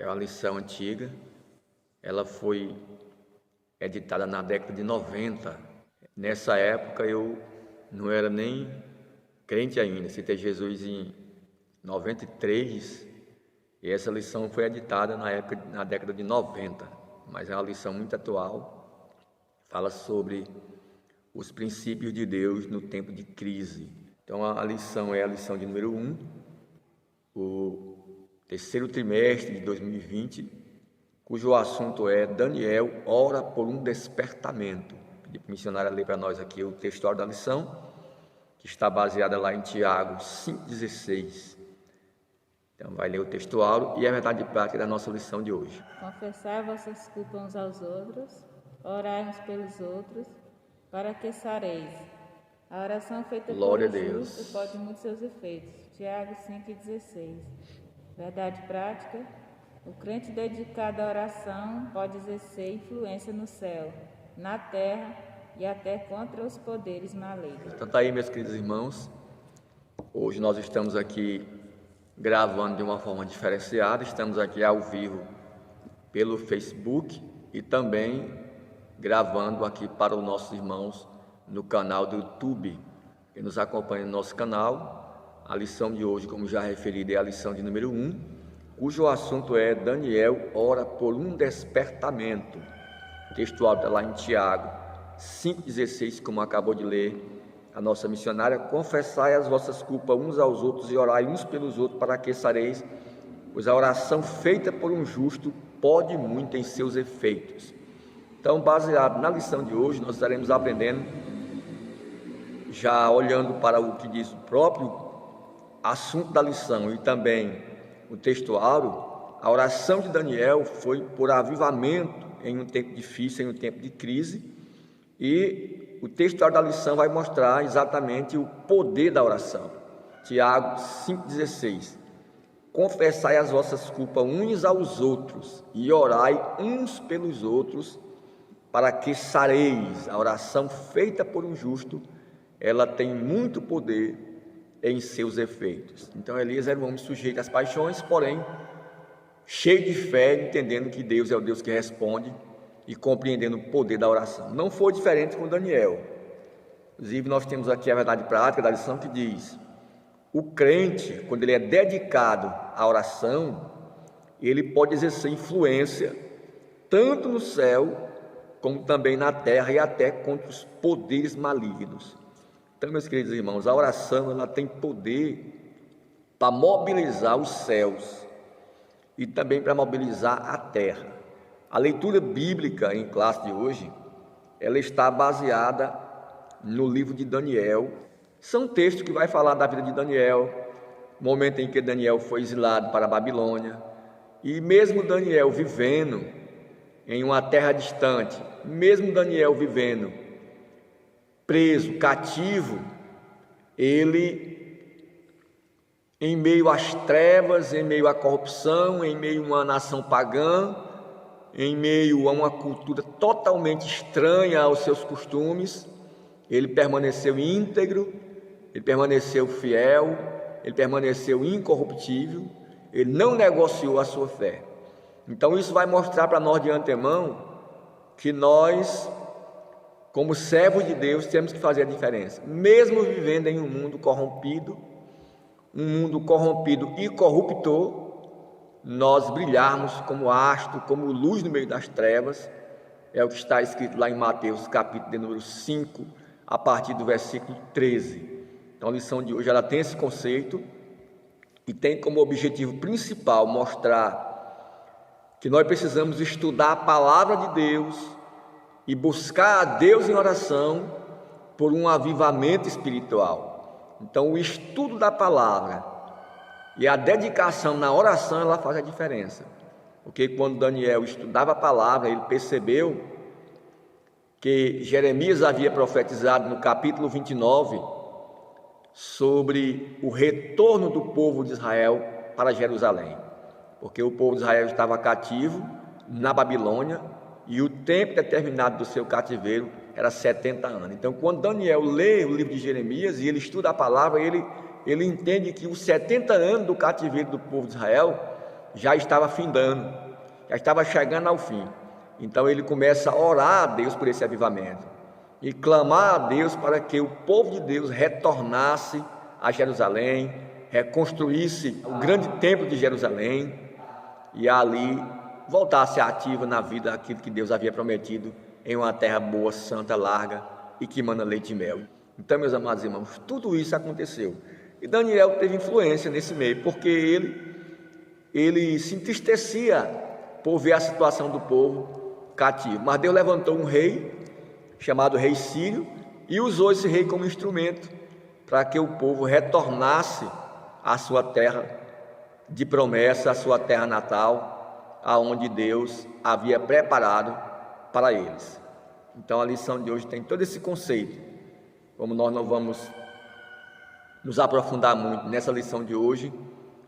uma lição antiga. Ela foi editada na década de 90. Nessa época eu não era nem crente ainda, aceitei Jesus em 93, e essa lição foi editada na década de 90, mas é uma lição muito atual. Fala sobre os princípios de Deus no tempo de crise. Então a lição é a lição de número 1, o terceiro trimestre de 2020, cujo assunto é Daniel ora por um despertamento. Pedi para o missionário ler para nós aqui o textuário da lição, que está baseada lá em Tiago 5,16. Então vai ler o textuário e a verdade prática da nossa lição de hoje. Confessai vossas culpas uns aos outros, orai uns pelos outros, para que sareis. A oração feita Glória por a um Deus. justo pode muitos seus efeitos. Tiago 5,16. Verdade prática: o crente dedicado à oração pode exercer influência no céu, na terra e até contra os poderes malignos. Então tá aí, meus queridos irmãos, hoje nós estamos aqui gravando de uma forma diferenciada, estamos aqui ao vivo pelo Facebook e também gravando aqui para os nossos irmãos no canal do YouTube, que nos acompanha no nosso canal. A lição de hoje, como já referido, é a lição de número 1, cujo assunto é Daniel ora por um despertamento. O textual está lá em Tiago 5,16, como acabou de ler a nossa missionária. Confessai as vossas culpas uns aos outros e orai uns pelos outros para que sareis, pois a oração feita por um justo pode muito em seus efeitos. Então, baseado na lição de hoje, nós estaremos aprendendo, já olhando para o que diz o próprio assunto da lição e também o textuário. A oração de Daniel foi por avivamento em um tempo difícil, em um tempo de crise, e o textuário da lição vai mostrar exatamente o poder da oração. Tiago 5,16. Confessai as vossas culpas uns aos outros e orai uns pelos outros para que sareis. A oração feita por um justo, ela tem muito poder em seus efeitos. Então Elias era um homem sujeito às paixões, porém cheio de fé, entendendo que Deus é o Deus que responde e compreendendo o poder da oração. Não foi diferente com Daniel. Inclusive nós temos aqui a verdade prática da lição que diz: o crente, quando ele é dedicado à oração, ele pode exercer influência tanto no céu como também na terra e até contra os poderes malignos. Então, meus queridos irmãos, a oração ela tem poder para mobilizar os céus e também para mobilizar a terra. A leitura bíblica em classe de hoje, ela está baseada no livro de Daniel. São textos que vai falar da vida de Daniel, momento em que Daniel foi exilado para a Babilônia, e mesmo Daniel vivendo em uma terra distante, mesmo Daniel vivendo preso, cativo, ele, em meio às trevas, em meio à corrupção, em meio a uma nação pagã, em meio a uma cultura totalmente estranha aos seus costumes, ele permaneceu íntegro, ele permaneceu fiel, ele permaneceu incorruptível, ele não negociou a sua fé. Então isso vai mostrar para nós de antemão que nós, como servos de Deus, temos que fazer a diferença. Mesmo vivendo em um mundo corrompido e corruptor, nós brilharmos como astro, como luz no meio das trevas. É o que está escrito lá em Mateus, capítulo de número 5, a partir do versículo 13. Então a lição de hoje ela tem esse conceito e tem como objetivo principal mostrar que nós precisamos estudar a palavra de Deus e buscar a Deus em oração por um avivamento espiritual. Então o estudo da palavra e a dedicação na oração, ela faz a diferença. Porque quando Daniel estudava a palavra, ele percebeu que Jeremias havia profetizado no capítulo 29 sobre o retorno do povo de Israel para Jerusalém. Porque o povo de Israel estava cativo na Babilônia e o tempo determinado do seu cativeiro era 70 anos. Então, quando Daniel lê o livro de Jeremias e ele estuda a palavra, ele entende que os 70 anos do cativeiro do povo de Israel já estava findando, já estava chegando ao fim. Então ele começa a orar a Deus por esse avivamento e clamar a Deus para que o povo de Deus retornasse a Jerusalém, reconstruísse o grande templo de Jerusalém e ali voltasse ativa na vida aquilo que Deus havia prometido em uma terra boa, santa, larga e que mana leite e mel. Então, meus amados irmãos, tudo isso aconteceu. E Daniel teve influência nesse meio, porque ele se entristecia por ver a situação do povo cativo. Mas Deus levantou um rei, chamado rei Sírio, e usou esse rei como instrumento para que o povo retornasse à sua terra de promessa, à sua terra natal, aonde Deus havia preparado para eles. Então a lição de hoje tem todo esse conceito. Como nós não vamos nos aprofundar muito nessa lição de hoje,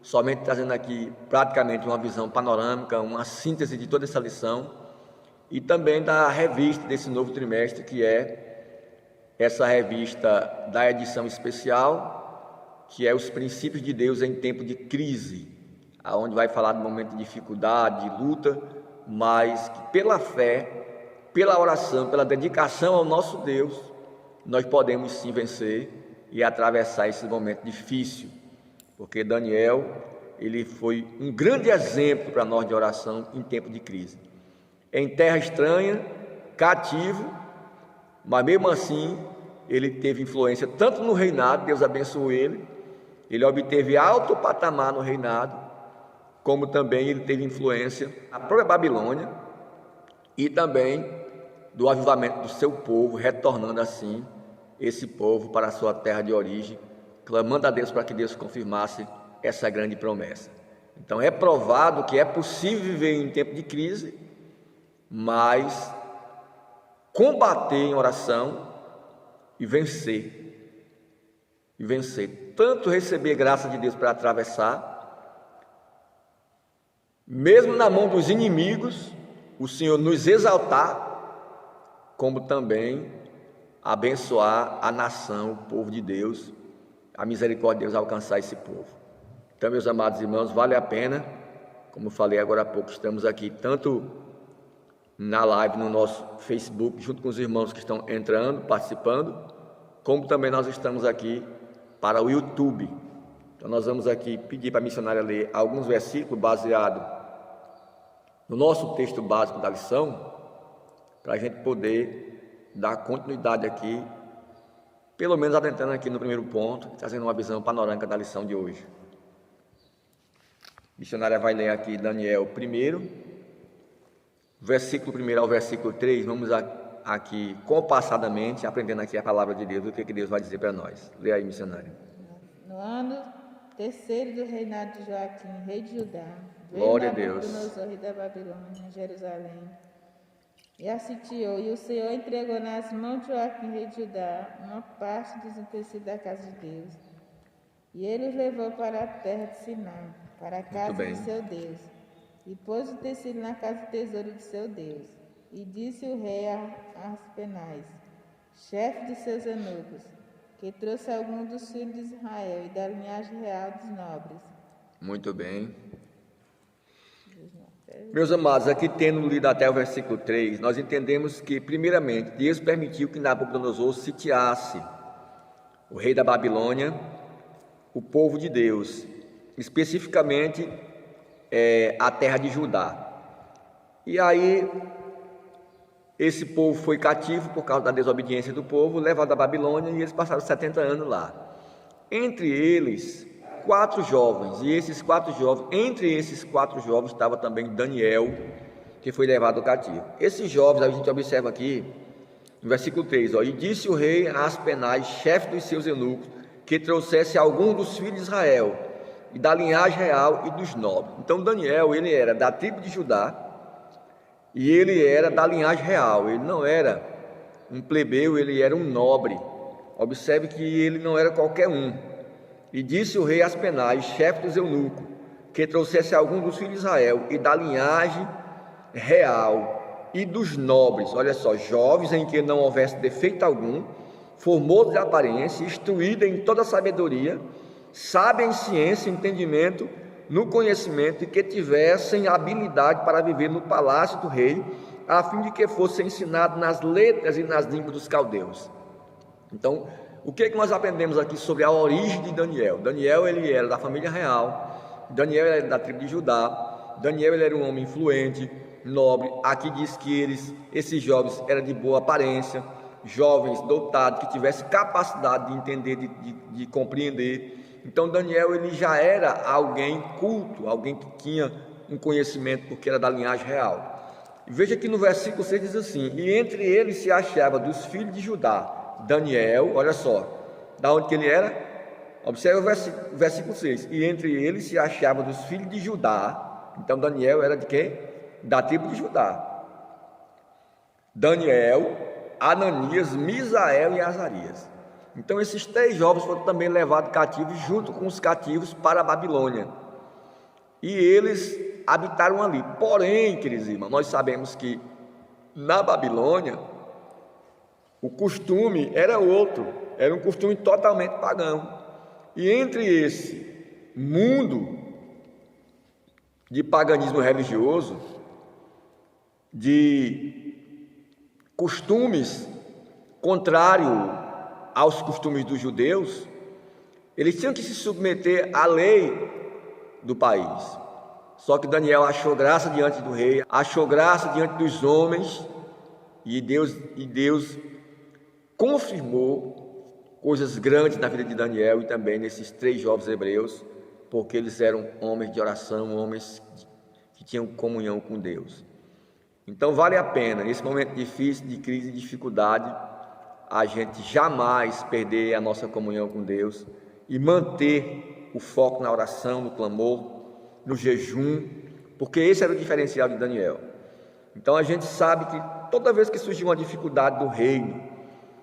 somente trazendo aqui praticamente uma visão panorâmica, uma síntese de toda essa lição e também da revista desse novo trimestre, que é essa revista da edição especial, que é os princípios de Deus em tempo de crise, aonde vai falar do momento de dificuldade, de luta, mas que pela fé, pela oração, pela dedicação ao nosso Deus, nós podemos sim vencer e atravessar esse momento difícil, porque Daniel, ele foi um grande exemplo para nós de oração em tempo de crise. Em terra estranha, cativo, mas mesmo assim, ele teve influência tanto no reinado, Deus abençoou ele obteve alto patamar no reinado, como também ele teve influência na própria Babilônia e também do avivamento do seu povo, retornando assim esse povo para a sua terra de origem, clamando a Deus para que Deus confirmasse essa grande promessa. Então é provado que é possível viver em tempo de crise, mas combater em oração e vencer, tanto receber graça de Deus para atravessar, mesmo na mão dos inimigos, o Senhor nos exaltar, como também abençoar a nação, o povo de Deus, a misericórdia de Deus alcançar esse povo. Então, meus amados irmãos, vale a pena, como falei agora há pouco, estamos aqui tanto na live no nosso Facebook, junto com os irmãos que estão entrando, participando, como também nós estamos aqui para o YouTube. Então nós vamos aqui pedir para a missionária ler alguns versículos baseados no nosso texto básico da lição, para a gente poder dar continuidade aqui, pelo menos adentrando aqui no primeiro ponto, trazendo uma visão panorâmica da lição de hoje. A missionária vai ler aqui Daniel 1, versículo 1 ao versículo 3, vamos aqui compassadamente, aprendendo aqui a palavra de Deus, o que Deus vai dizer para nós. Lê aí, missionária. No ano terceiro do reinado de Joaquim, rei de Judá, glória a Deus, Nabucodonosor, rei da Babilônia, em Jerusalém, e a sitiou, e o Senhor entregou nas mãos de Joaquim, rei de Judá, uma parte dos utensílios da casa de Deus. E ele os levou para a terra de Siná, para a casa de seu Deus, e pôs o utensílio na casa do tesouro de seu Deus. E disse o rei a Aspenaz, chefe de seus eunucos, que trouxe algum dos filhos de Israel e da linhagem real dos nobres. Muito bem. Meus amados, aqui tendo lido até o versículo 3, nós entendemos que, primeiramente, Deus permitiu que Nabucodonosor sitiasse o rei da Babilônia, o povo de Deus, especificamente a terra de Judá. E aí, esse povo foi cativo por causa da desobediência do povo, levado à Babilônia, e eles passaram 70 anos lá. Entre eles, 4 jovens, e entre esses 4 jovens estava também Daniel, que foi levado cativo. Esses jovens, a gente observa aqui, no versículo 3, e disse o rei a Aspenaz, chefe dos seus eunucos, que trouxesse algum dos filhos de Israel, e da linhagem real e dos nobres. Então Daniel, ele era da tribo de Judá, e ele era da linhagem real, ele não era um plebeu, ele era um nobre. Observe que ele não era qualquer um. E disse o rei Aspenaz, chefe dos eunucos, que trouxesse algum dos filhos de Israel e da linhagem real e dos nobres, olha só, jovens em que não houvesse defeito algum, formosos de aparência, instruídos em toda sabedoria, sábio em ciência e entendimento, no conhecimento e que tivessem habilidade para viver no palácio do rei, a fim de que fosse ensinado nas letras e nas línguas dos caldeus. Então, o que nós aprendemos aqui sobre a origem de Daniel? Daniel, ele era da família real, Daniel era da tribo de Judá, Daniel ele era um homem influente, nobre. Aqui diz que esses jovens eram de boa aparência, jovens dotados, que tivessem capacidade de entender, de compreender. Então Daniel ele já era alguém culto, alguém que tinha um conhecimento, porque era da linhagem real. E veja que no versículo 6 diz assim: e entre eles se achava dos filhos de Judá Daniel, olha só, da onde que ele era? Observe o versículo 6, e entre eles se achava dos filhos de Judá. Então Daniel era de quem? Da tribo de Judá. Daniel, Ananias, Misael e Azarias. Então esses 3 jovens foram também levados cativos junto com os cativos para a Babilônia, e eles habitaram ali. Porém, queridos irmãos, nós sabemos que na Babilônia o costume era outro, era um costume totalmente pagão. E entre esse mundo de paganismo religioso, de costumes contrários aos costumes dos judeus, eles tinham que se submeter à lei do país. Só que Daniel achou graça diante do rei, achou graça diante dos homens, e Deus confirmou coisas grandes na vida de Daniel e também nesses 3 jovens hebreus, porque eles eram homens de oração, homens que tinham comunhão com Deus. Então vale a pena, nesse momento difícil, de crise e dificuldade, a gente jamais perder a nossa comunhão com Deus e manter o foco na oração, no clamor, no jejum, porque esse era o diferencial de Daniel. Então a gente sabe que toda vez que surgia uma dificuldade do reino,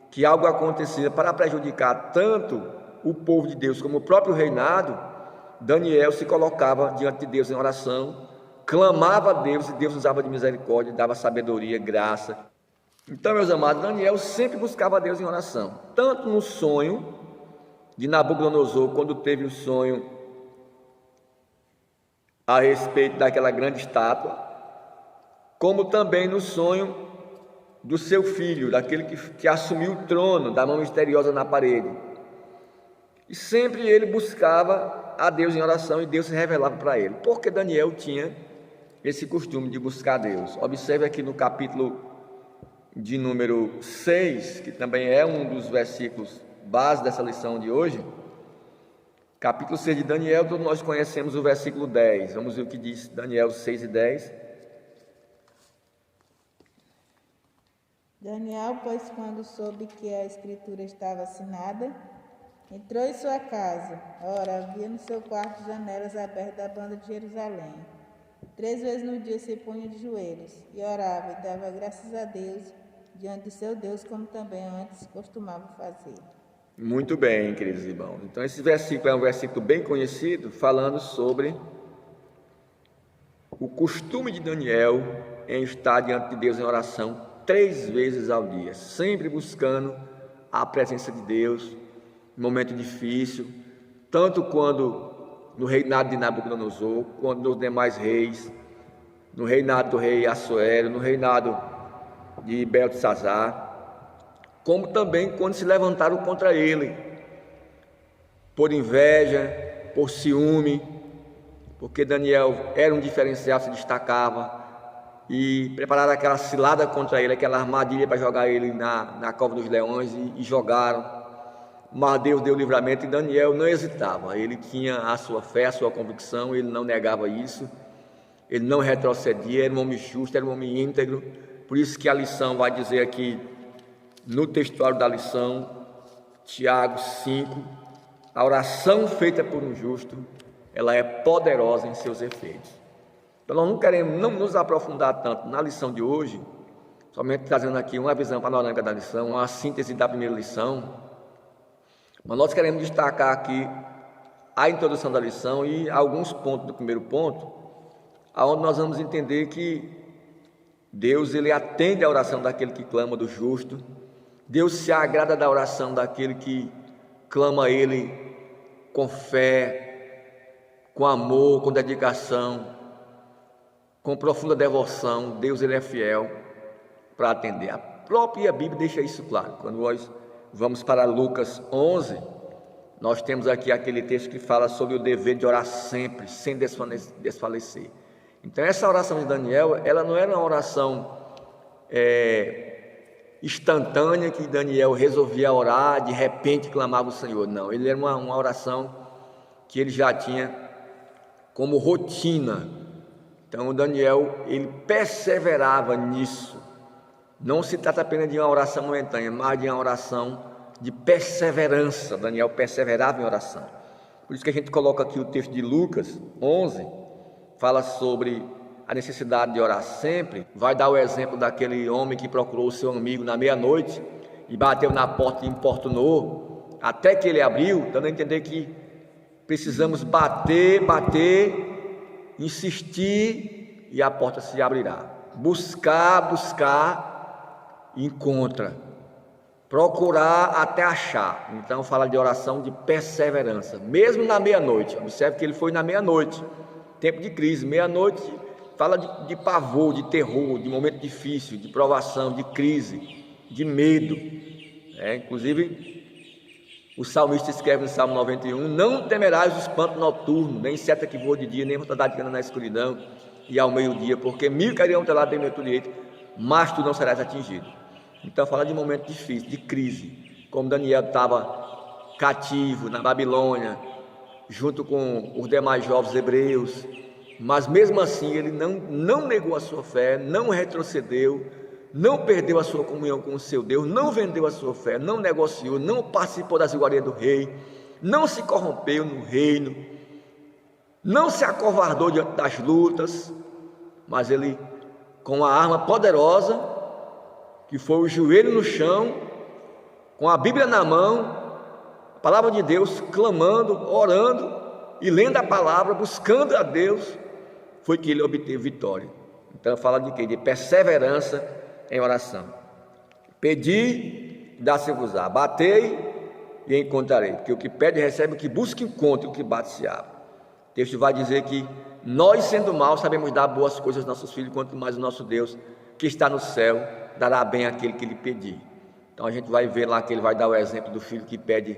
que algo acontecia para prejudicar tanto o povo de Deus como o próprio reinado, Daniel se colocava diante de Deus em oração, clamava a Deus, e Deus usava de misericórdia, dava sabedoria, graça. Então, meus amados, Daniel sempre buscava a Deus em oração, tanto no sonho de Nabucodonosor, quando teve o sonho a respeito daquela grande estátua, como também no sonho do seu filho, daquele que assumiu o trono, da mão misteriosa na parede. E sempre ele buscava a Deus em oração, e Deus se revelava para ele, porque Daniel tinha esse costume de buscar a Deus. Observe aqui no capítulo de número 6, que também é um dos versículos base dessa lição de hoje, capítulo 6 de Daniel, todos nós conhecemos o versículo 10. Vamos ver o que diz Daniel 6 e 10. Daniel, pois, quando soube que a escritura estava assinada, entrou em sua casa. Ora, havia no seu quarto janelas abertas da banda de Jerusalém. 3 vezes no dia se punha de joelhos e orava e dava graças a Deus diante de seu Deus, como também antes costumava fazer. Muito bem, queridos irmãos. Então esse versículo é um versículo bem conhecido, falando sobre o costume de Daniel em estar diante de Deus em oração 3 vezes ao dia, sempre buscando a presença de Deus em momento difícil, tanto quando no reinado de Nabucodonosor, quanto nos demais reis, no reinado do rei Assuero, no reinado de Beltesazar, como também quando se levantaram contra ele, por inveja, por ciúme, porque Daniel era um diferencial, se destacava, e prepararam aquela cilada contra ele, aquela armadilha para jogar ele na cova dos leões, e jogaram. Mas Deus deu livramento, e Daniel não hesitava, ele tinha a sua fé, a sua convicção, ele não negava isso, ele não retrocedia, era um homem justo, era um homem íntegro. Por isso que a lição vai dizer aqui, no textuário da lição, Tiago 5, a oração feita por um justo, ela é poderosa em seus efeitos. Então nós não queremos não nos aprofundar tanto na lição de hoje, somente trazendo aqui uma visão panorâmica da lição, uma síntese da primeira lição, mas nós queremos destacar aqui a introdução da lição e alguns pontos do primeiro ponto, aonde nós vamos entender que Deus ele atende a oração daquele que clama, do justo. Deus se agrada da oração daquele que clama a Ele com fé, com amor, com dedicação, com profunda devoção, Deus ele é fiel para atender. A própria Bíblia deixa isso claro. Quando nós vamos para Lucas 11, nós temos aqui aquele texto que fala sobre o dever de orar sempre, sem desfalecer. Então essa oração de Daniel, ela não era uma oração instantânea que Daniel resolvia orar, de repente clamava o Senhor. Não, ele era uma oração que ele já tinha como rotina. Então Daniel, ele perseverava nisso. Não se trata apenas de uma oração momentânea, mas de uma oração de perseverança. Daniel perseverava em oração. Por isso que a gente coloca aqui o texto de Lucas 11, fala sobre a necessidade de orar sempre. Vai dar o exemplo daquele homem que procurou o seu amigo na meia-noite e bateu na porta e importunou, até que ele abriu, dando a entender que precisamos bater, insistir e a porta se abrirá. Buscar, encontra. Procurar até achar. Então fala de oração de perseverança, mesmo na meia-noite. Observe que ele foi na meia-noite, tempo de crise, meia-noite fala de pavor, de terror, de momento difícil, de provação, de crise, de medo. Inclusive o salmista escreve no Salmo 91: não temerás o espanto noturno, nem seta que voa de dia, nem mortandade que anda na escuridão e ao meio-dia, porque 1000 cairão ao teu lado, 10.000 à tua direita, mas tu não serás atingido. Então fala de momento difícil, de crise, como Daniel estava cativo na Babilônia, junto com os demais jovens hebreus, mas mesmo assim ele não negou a sua fé, não retrocedeu, não perdeu a sua comunhão com o seu Deus, não vendeu a sua fé, não negociou, não participou das iguarias do rei, não se corrompeu no reino, não se acovardou diante das lutas, mas ele, com a arma poderosa, que foi o joelho no chão, com a Bíblia na mão, a palavra de Deus, clamando, orando e lendo a palavra, buscando a Deus, foi que ele obteve vitória. Então fala de quê? De perseverança em oração. Pedi, dá-se-vos-á. Batei e encontrarei. Porque o que pede recebe, o que busca encontra, o que bate se abre. O texto vai dizer que nós, sendo maus, sabemos dar boas coisas aos nossos filhos, quanto mais o nosso Deus, que está no céu, dará bem àquele que lhe pedir. Então a gente vai ver lá que ele vai dar o exemplo do filho que pede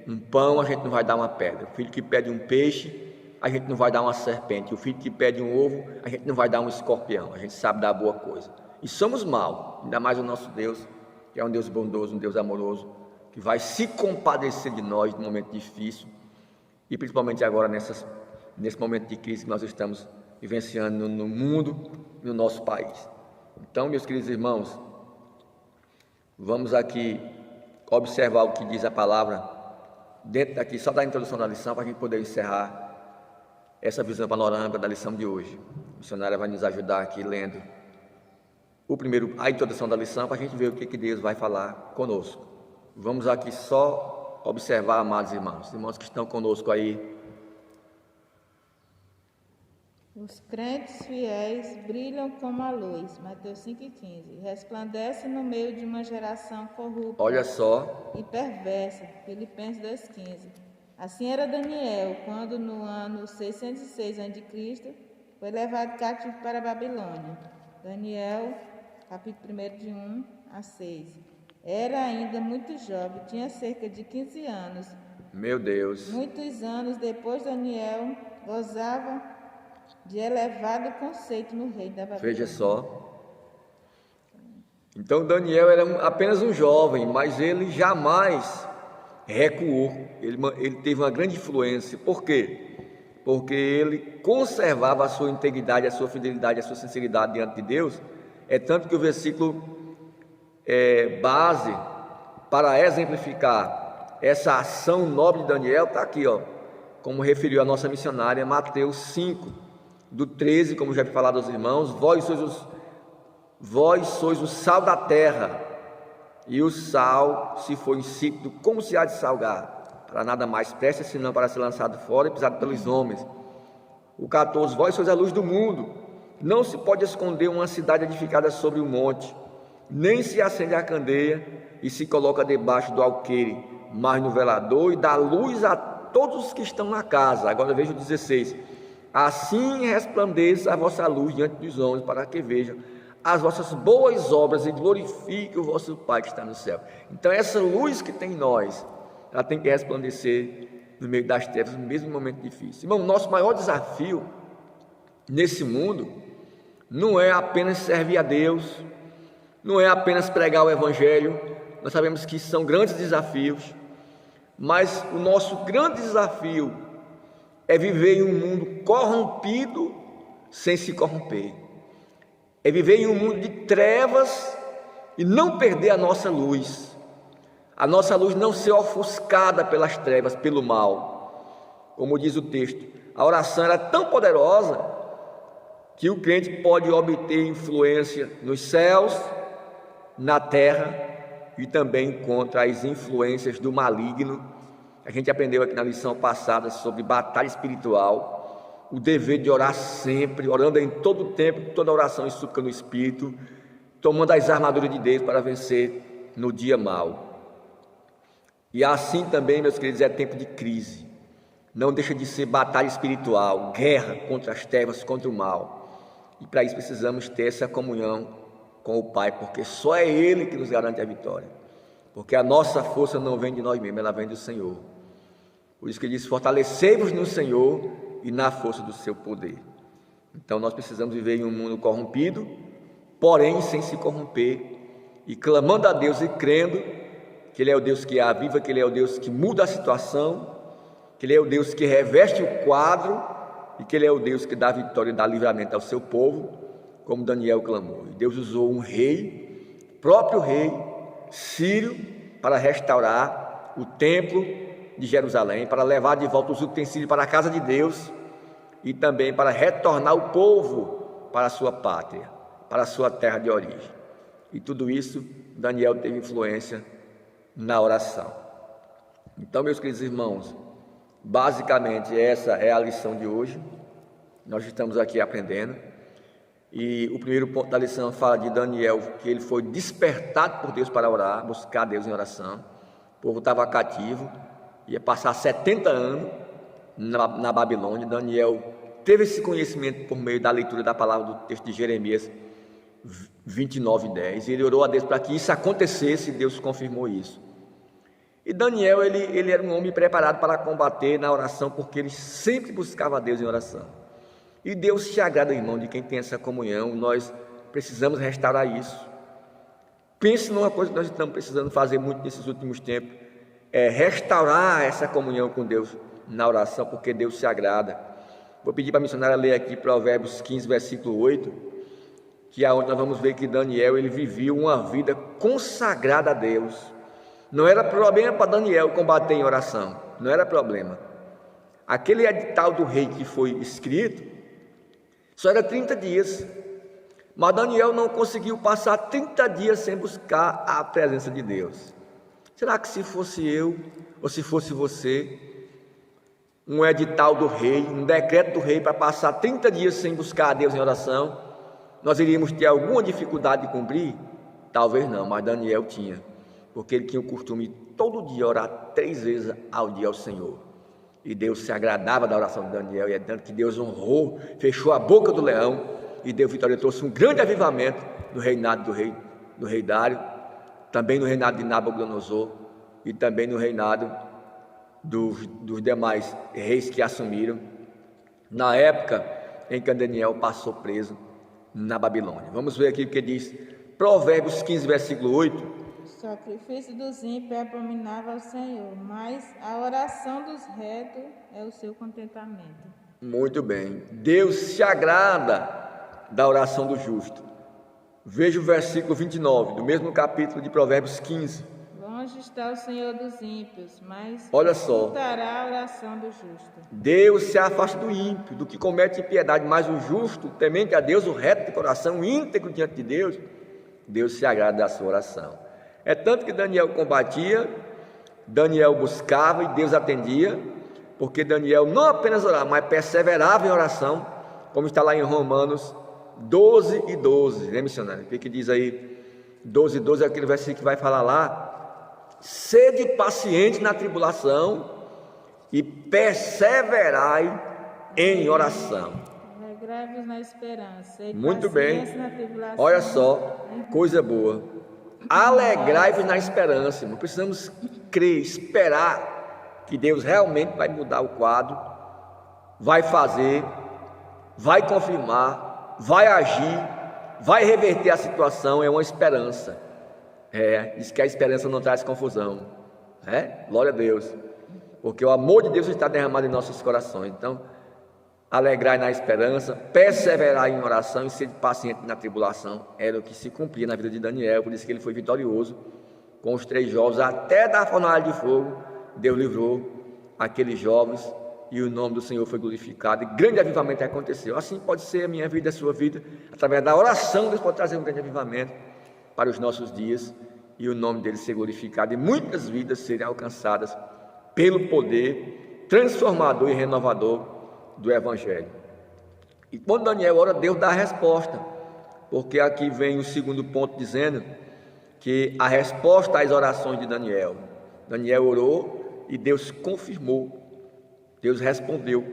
um pão, a gente não vai dar uma pedra. O filho que pede um peixe, a gente não vai dar uma serpente. O filho que pede um ovo, a gente não vai dar um escorpião. A gente sabe dar boa coisa. E somos maus, ainda mais o nosso Deus, que é um Deus bondoso, um Deus amoroso, que vai se compadecer de nós no momento difícil, e principalmente agora nesse momento de crise que nós estamos vivenciando no mundo e no nosso país. Então, meus queridos irmãos, vamos aqui observar o que diz a palavra dentro daqui, só da introdução da lição, para a gente poder encerrar essa visão panorâmica da lição de hoje. A missionária vai nos ajudar aqui lendo a introdução da lição, para a gente ver o que Deus vai falar conosco. Vamos aqui só observar, amados irmãos que estão conosco aí. Os crentes fiéis brilham como a luz, Mateus 5,15, resplandecem no meio de uma geração corrupta. Olha só. E perversa, Filipenses 2,15. Assim era Daniel, quando no ano 606 a.C. foi levado cativo para a Babilônia. Daniel, capítulo 1, de 1 a 6. Era ainda muito jovem, tinha cerca de 15 anos. Meu Deus. Muitos anos depois, Daniel gozava de elevado conceito no reino da Babilônia. Veja só. Então Daniel era apenas um jovem, mas ele jamais recuou. Ele teve uma grande influência. Por quê? Porque ele conservava a sua integridade, a sua fidelidade, a sua sinceridade diante de Deus. É tanto que o versículo base para exemplificar essa ação nobre de Daniel está aqui, como referiu a nossa missionária, Mateus 5, do 13, como já falado aos irmãos: vós sois o sal da terra, e o sal, se for insípido, como se há de salgar? Para nada mais presta, senão para ser lançado fora e pisado pelos homens. O 14: vós sois a luz do mundo. Não se pode esconder uma cidade edificada sobre um monte, nem se acende a candeia e se coloca debaixo do alqueire, mas no velador, e dá luz a todos os que estão na casa. Agora veja o 16. Assim resplandeça a vossa luz diante dos homens, para que vejam as vossas boas obras e glorifiquem o vosso Pai que está no céu. Então essa luz que tem em nós, ela tem que resplandecer no meio das trevas, no mesmo momento difícil. Irmão, nosso maior desafio nesse mundo não é apenas servir a Deus, não é apenas pregar o Evangelho. Nós sabemos que são grandes desafios, mas o nosso grande desafio é viver em um mundo corrompido sem se corromper, é viver em um mundo de trevas e não perder a nossa luz não ser ofuscada pelas trevas, pelo mal. Como diz o texto, a oração era tão poderosa que o crente pode obter influência nos céus, na terra e também contra as influências do maligno. A gente aprendeu aqui na lição passada sobre batalha espiritual, o dever de orar sempre, orando em todo o tempo, toda oração e súplica no Espírito, tomando as armaduras de Deus para vencer no dia mau. E assim também, meus queridos, é tempo de crise. Não deixa de ser batalha espiritual, guerra contra as trevas, contra o mal. E para isso precisamos ter essa comunhão com o Pai, porque só é Ele que nos garante a vitória. Porque a nossa força não vem de nós mesmos, ela vem do Senhor. Por isso que ele diz: fortalecei-vos no Senhor e na força do seu poder. Então nós precisamos viver em um mundo corrompido, porém sem se corromper, e clamando a Deus e crendo que Ele é o Deus que aviva, que Ele é o Deus que muda a situação, que Ele é o Deus que reveste o quadro e que Ele é o Deus que dá vitória e dá livramento ao seu povo, como Daniel clamou. E Deus usou um rei, próprio rei sírio, para restaurar o templo de Jerusalém, para levar de volta os utensílios para a casa de Deus e também para retornar o povo para a sua pátria, para a sua terra de origem. E tudo isso Daniel teve influência na oração. Então, meus queridos irmãos, basicamente essa é a lição de hoje. Nós estamos aqui aprendendo, e o primeiro ponto da lição fala de Daniel, que ele foi despertado por Deus para orar, buscar Deus em oração. O povo estava cativo, ia passar 70 anos na Babilônia. Daniel teve esse conhecimento por meio da leitura da palavra do texto de Jeremias 29:10, e ele orou a Deus para que isso acontecesse, e Deus confirmou isso. E Daniel, ele era um homem preparado para combater na oração, porque ele sempre buscava a Deus em oração. E Deus se agrada, irmão, de quem tem essa comunhão. Nós precisamos restaurar isso. Pense numa coisa que nós estamos precisando fazer muito nesses últimos tempos, é restaurar essa comunhão com Deus na oração, porque Deus se agrada. Vou pedir para a missionária ler aqui Provérbios 15, versículo 8, que é onde nós vamos ver que Daniel, ele vivia uma vida consagrada a Deus. Não era problema para Daniel combater em oração, não era problema. Aquele edital do rei que foi escrito, só era 30 dias, mas Daniel não conseguiu passar 30 dias sem buscar a presença de Deus. Será que se fosse eu, ou se fosse você, um edital do rei, um decreto do rei para passar 30 dias sem buscar a Deus em oração, nós iríamos ter alguma dificuldade de cumprir? Talvez não, mas Daniel tinha, porque ele tinha o costume de todo dia orar 3 vezes ao dia ao Senhor. E Deus se agradava da oração de Daniel, e é tanto que Deus honrou, fechou a boca do leão e deu vitória, trouxe um grande avivamento no reinado do rei Dário, também no reinado de Nabucodonosor e também no reinado dos demais reis que assumiram na época em que Daniel passou preso na Babilônia. Vamos ver aqui o que diz Provérbios 15, versículo 8. O sacrifício dos ímpios é abominável ao Senhor, mas a oração dos retos é o seu contentamento. Muito bem. Deus se agrada da oração do justo. Veja o versículo 29, do mesmo capítulo de Provérbios 15. Longe está o Senhor dos ímpios, mas olha só, escutará a oração do justo. Deus se afasta do ímpio, do que comete impiedade, mas o justo, temente a Deus, o reto de coração, íntegro diante de Deus, Deus se agrada da sua oração. É tanto que Daniel combatia, Daniel buscava e Deus atendia, porque Daniel não apenas orava, mas perseverava em oração, como está lá em Romanos 12:12, né, missionário? O que diz aí? 12:12 é aquele versículo que vai falar lá: sede paciente na tribulação e perseverai em oração. Alegrai-vos na esperança. E Muito bem. na tribulação. Olha só, coisa boa. Alegrai-vos na esperança, irmão. Precisamos crer, esperar que Deus realmente vai mudar o quadro, vai fazer, vai confirmar, vai agir, vai reverter a situação. É uma esperança. Diz que a esperança não traz confusão. Glória a Deus. Porque o amor de Deus está derramado em nossos corações. Então, alegrai na esperança, perseverai em oração e ser paciente na tribulação. Era o que se cumpria na vida de Daniel. Por isso que ele foi vitorioso com os 3 jovens, até da fornalha de fogo. Deus livrou aqueles jovens e o nome do Senhor foi glorificado. E grande avivamento aconteceu. Assim pode ser a minha vida, a sua vida. Através da oração, Deus pode trazer um grande avivamento para os nossos dias e o nome dele ser glorificado e muitas vidas serem alcançadas pelo poder transformador e renovador do Evangelho. E quando Daniel ora, Deus dá a resposta, porque aqui vem o segundo ponto dizendo que a resposta às orações de Daniel. Daniel orou e Deus confirmou, Deus respondeu.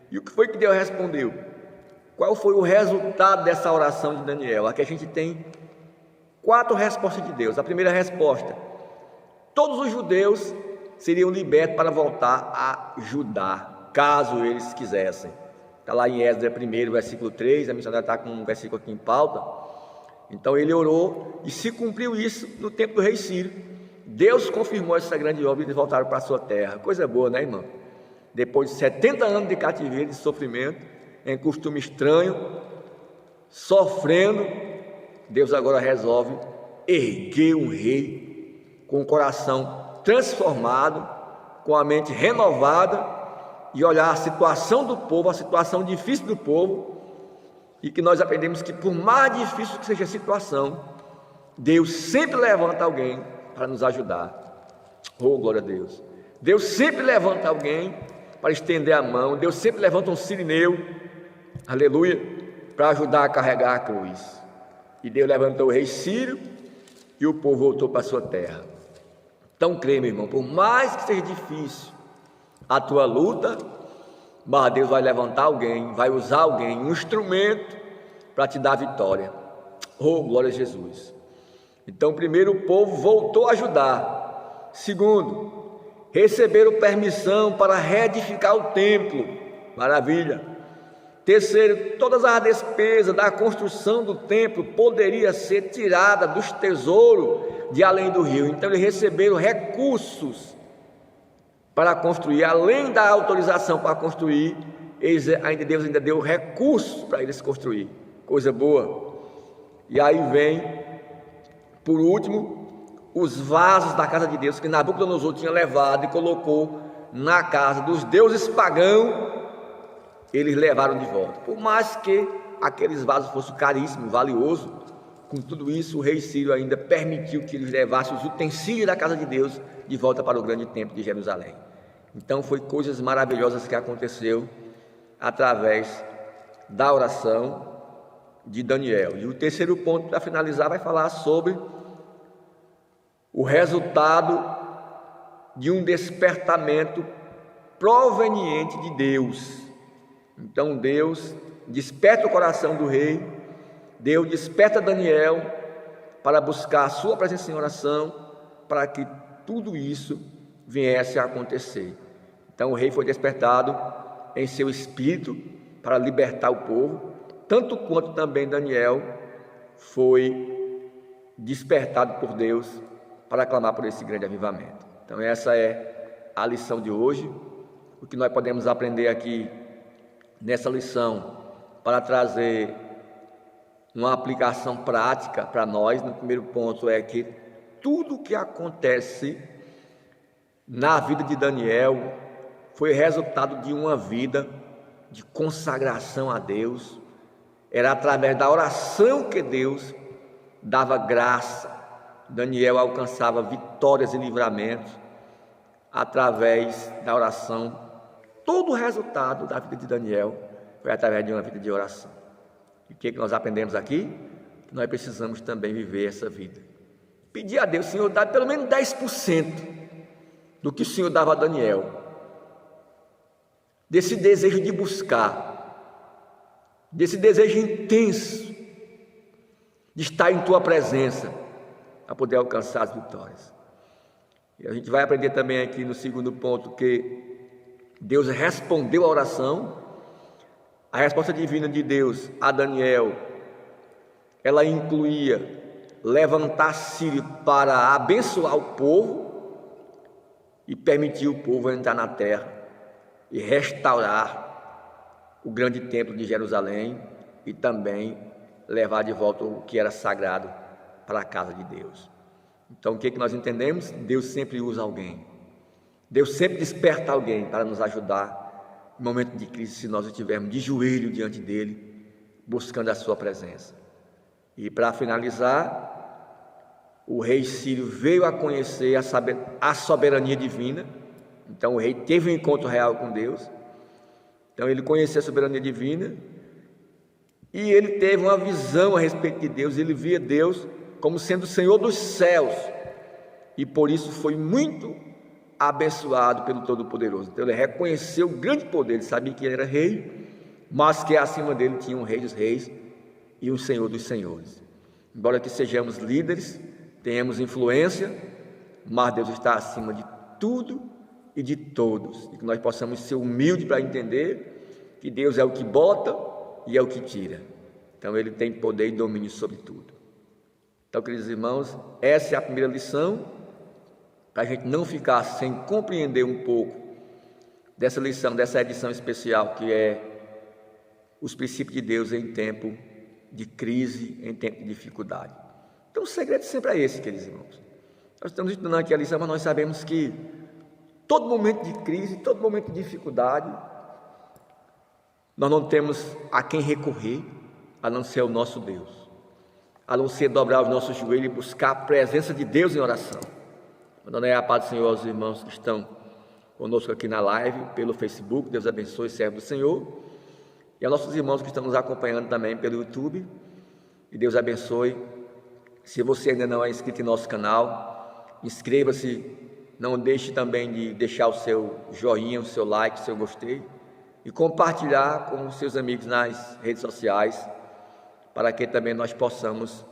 E o que foi que Deus respondeu? Qual foi o resultado dessa oração de Daniel? Aqui a gente tem 4 respostas de Deus. A primeira resposta: todos os judeus seriam libertos para voltar a Judá, caso eles quisessem. Está lá em Esdras 1, versículo 3, a missionária está com um versículo aqui em pauta. Então ele orou e se cumpriu isso no tempo do rei Ciro. Deus confirmou essa grande obra e eles voltaram para a sua terra. Coisa boa, né, irmão? Depois de 70 anos de cativeiro, de sofrimento, em costume estranho, sofrendo, Deus agora resolve erguer um rei com o coração transformado, com a mente renovada, e olhar a situação do povo, a situação difícil do povo, e que nós aprendemos que por mais difícil que seja a situação, Deus sempre levanta alguém para nos ajudar. Oh, glória a Deus! Deus sempre levanta alguém para estender a mão. Deus sempre levanta um sirineu, aleluia, para ajudar a carregar a cruz. E Deus levantou o rei Ciro e o povo voltou para a sua terra. Então crê, meu irmão, por mais que seja difícil a tua luta, mas Deus vai levantar alguém, vai usar alguém, um instrumento para te dar vitória. Oh, glória a Jesus! Então, primeiro, o povo voltou a ajudar. Segundo, receberam permissão para reedificar o templo. Maravilha! Terceiro, todas as despesas da construção do templo poderiam ser tiradas dos tesouros de além do rio. Então eles receberam recursos para construir, além da autorização para construir, Deus ainda deu recursos para eles construir. Coisa boa. E aí vem, por último, os vasos da casa de Deus que Nabucodonosor tinha levado e colocou na casa dos deuses pagãos. Eles levaram de volta. Por mais que aqueles vasos fossem caríssimos, valiosos, com tudo isso o rei Ciro ainda permitiu que eles levassem os utensílios da casa de Deus de volta para o grande templo de Jerusalém. Então foi coisas maravilhosas que aconteceu através da oração de Daniel. E o terceiro ponto, para finalizar, vai falar sobre o resultado de um despertamento proveniente de Deus. Então Deus desperta o coração do rei, Deus desperta Daniel para buscar a sua presença em oração, para que tudo isso viesse a acontecer. Então o rei foi despertado em seu espírito para libertar o povo, tanto quanto também Daniel foi despertado por Deus para clamar por esse grande avivamento. Então essa é a lição de hoje, o que nós podemos aprender aqui nessa lição para trazer uma aplicação prática para nós. No primeiro ponto é que tudo o que acontece na vida de Daniel foi resultado de uma vida de consagração a Deus. Era através da oração que Deus dava graça. Daniel alcançava vitórias e livramentos através da oração. Todo o resultado da vida de Daniel foi através de uma vida de oração. E o que nós aprendemos aqui? Que nós precisamos também viver essa vida. Pedir a Deus, Senhor, dá pelo menos 10% do que o Senhor dava a Daniel. desse desejo de buscar, desse desejo intenso de estar em tua presença, para poder alcançar as vitórias. E a gente vai aprender também aqui no segundo ponto que Deus respondeu à oração. A resposta divina de Deus a Daniel, ela incluía levantar Círio para abençoar o povo e permitir o povo entrar na terra e restaurar o grande templo de Jerusalém e também levar de volta o que era sagrado para a casa de Deus. Então, o que nós entendemos? Deus sempre usa alguém. Deus sempre desperta alguém para nos ajudar no momento de crise, se nós estivermos de joelho diante dele, buscando a sua presença. E para finalizar, o rei Círio veio a conhecer a soberania divina. Então o rei teve um encontro real com Deus. Então ele conheceu a soberania divina e ele teve uma visão a respeito de Deus. Ele via Deus como sendo o Senhor dos céus e por isso foi muito abençoado pelo Todo-Poderoso. Então ele reconheceu o grande poder. Ele sabia que ele era rei, mas que acima dele tinha um rei dos reis e um Senhor dos senhores. Embora que sejamos líderes, tenhamos influência, mas Deus está acima de tudo e de todos, e que nós possamos ser humildes para entender que Deus é o que bota e é o que tira. Então ele tem poder e domínio sobre tudo. Então, queridos irmãos, essa é a primeira lição, para a gente não ficar sem compreender um pouco dessa lição, dessa edição especial, que é os princípios de Deus em tempo de crise, em tempo de dificuldade. Então o segredo sempre é esse, queridos irmãos. Nós estamos estudando aqui a lição, mas nós sabemos que todo momento de crise, todo momento de dificuldade, nós não temos a quem recorrer, a não ser o nosso Deus, a não ser dobrar os nossos joelhos e buscar a presença de Deus em oração. Mandando a paz do Senhor aos irmãos que estão conosco aqui na live, pelo Facebook. Deus abençoe, servo do Senhor. E aos nossos irmãos que estão nos acompanhando também pelo YouTube, e Deus abençoe. Se você ainda não é inscrito em nosso canal, inscreva-se, não deixe também de deixar o seu joinha, o seu like, o seu gostei, e compartilhar com os seus amigos nas redes sociais, para que também nós possamos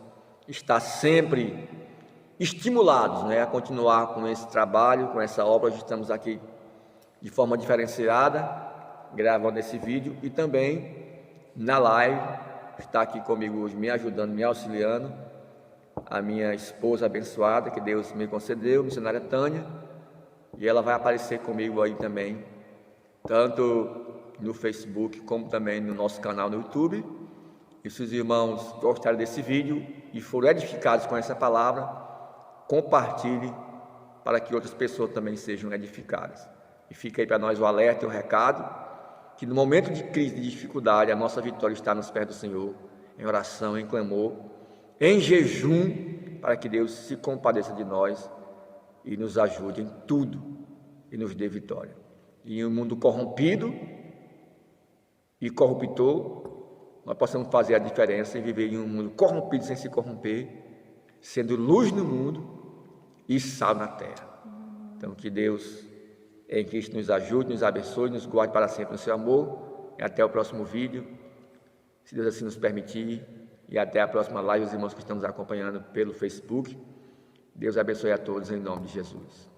estar sempre estimulados, a continuar com esse trabalho, com essa obra. Hoje estamos aqui de forma diferenciada, gravando esse vídeo, e também na live está aqui comigo hoje, me ajudando, me auxiliando, a minha esposa abençoada, que Deus me concedeu, missionária Tânia, e ela vai aparecer comigo aí também, tanto no Facebook, como também no nosso canal no YouTube. E se os irmãos gostaram desse vídeo e foram edificados com essa palavra, compartilhe para que outras pessoas também sejam edificadas. E fica aí para nós o alerta e o recado, que no momento de crise, de dificuldade, a nossa vitória está nos pés do Senhor, em oração, em clamor, em jejum, para que Deus se compadeça de nós e nos ajude em tudo e nos dê vitória. E em um mundo corrompido e corruptor, nós possamos fazer a diferença e viver em um mundo corrompido sem se corromper, sendo luz no mundo e sal na terra. Então que Deus em Cristo nos ajude, nos abençoe, nos guarde para sempre no seu amor. E até o próximo vídeo, se Deus assim nos permitir. E até a próxima live, os irmãos que estão nos acompanhando pelo Facebook. Deus abençoe a todos em nome de Jesus.